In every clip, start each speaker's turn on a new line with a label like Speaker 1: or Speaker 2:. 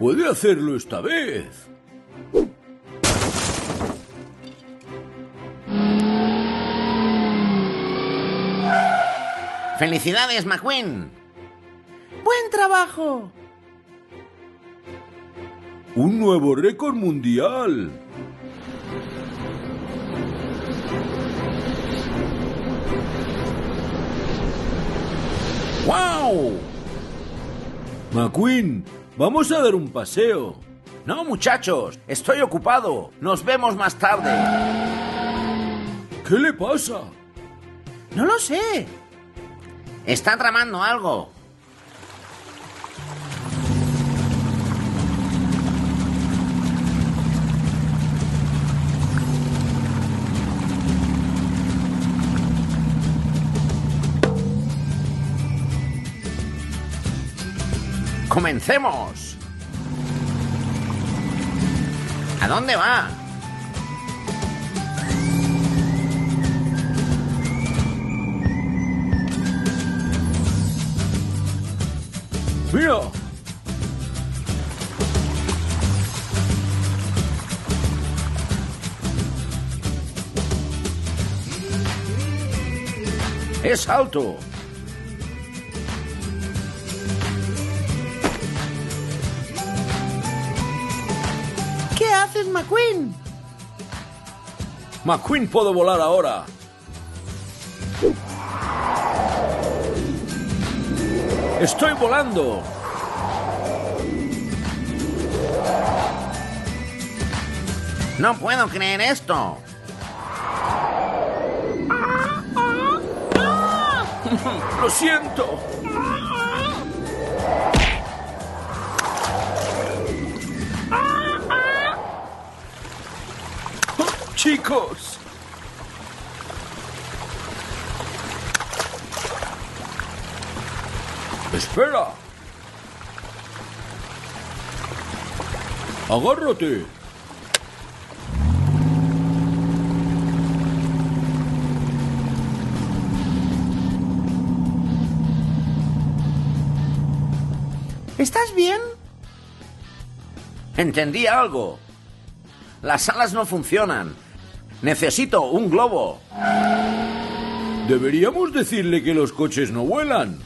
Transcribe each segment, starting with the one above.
Speaker 1: Puede hacerlo esta vez.
Speaker 2: ¡Felicidades, McQueen!
Speaker 3: ¡Buen trabajo!
Speaker 1: ¡Un nuevo récord mundial!
Speaker 2: ¡Wow!
Speaker 1: McQueen, vamos a dar un paseo.
Speaker 2: No, muchachos, estoy ocupado. Nos vemos más tarde.
Speaker 1: ¿Qué le pasa?
Speaker 3: No lo sé.
Speaker 2: Está tramando algo. ¡Comencemos! ¿A dónde va?
Speaker 1: ¡Mira!
Speaker 2: ¡Es alto!
Speaker 3: ¿Qué haces, McQueen?
Speaker 1: McQueen puede volar ahora. ¡Estoy volando!
Speaker 2: ¡No puedo creer esto!
Speaker 1: ¡Lo siento! ¡Chicos! ¡Espera! ¡Agárrate!
Speaker 3: ¿Estás bien?
Speaker 2: Entendí algo. Las alas no funcionan. Necesito un globo.
Speaker 1: Deberíamos decirle que los coches no vuelan.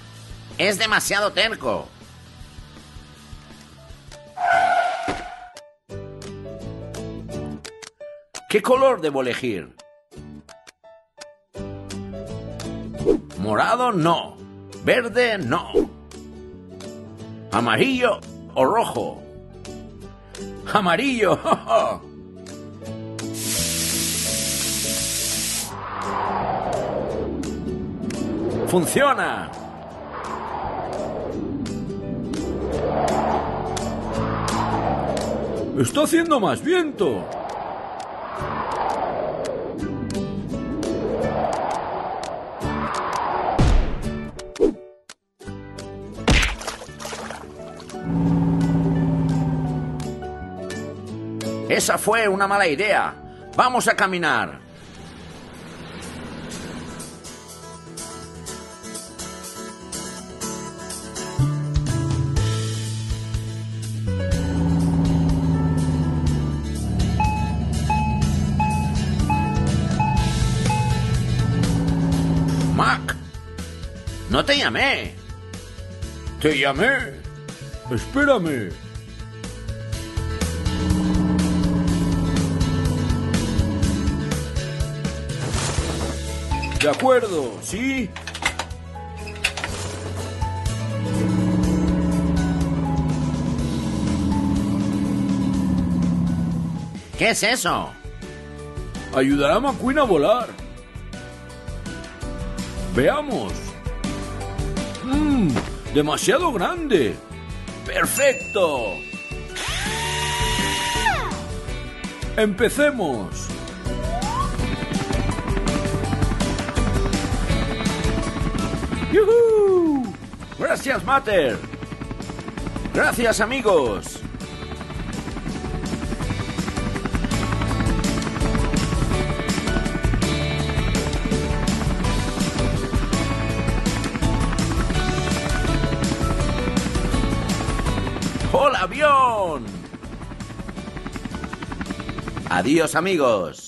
Speaker 2: Es demasiado terco. ¿Qué color debo elegir? Morado, no. Verde, no. ¿Amarillo o rojo? ¡Amarillo! ¡Funciona!
Speaker 1: ¡Está haciendo más viento!
Speaker 2: Esa fue una mala idea. Vamos a caminar. Mac, no te llamé.
Speaker 1: ¡Te llamé! ¡Espérame! De acuerdo, ¿sí?
Speaker 2: ¿Qué es eso?
Speaker 1: Ayudará a McQueen a volar. Veamos. ¡Demasiado grande! ¡Perfecto! ¡Empecemos!
Speaker 2: ¡Yujú! Gracias, Mater. Gracias, amigos. ¡Hola, avión! Adiós, amigos.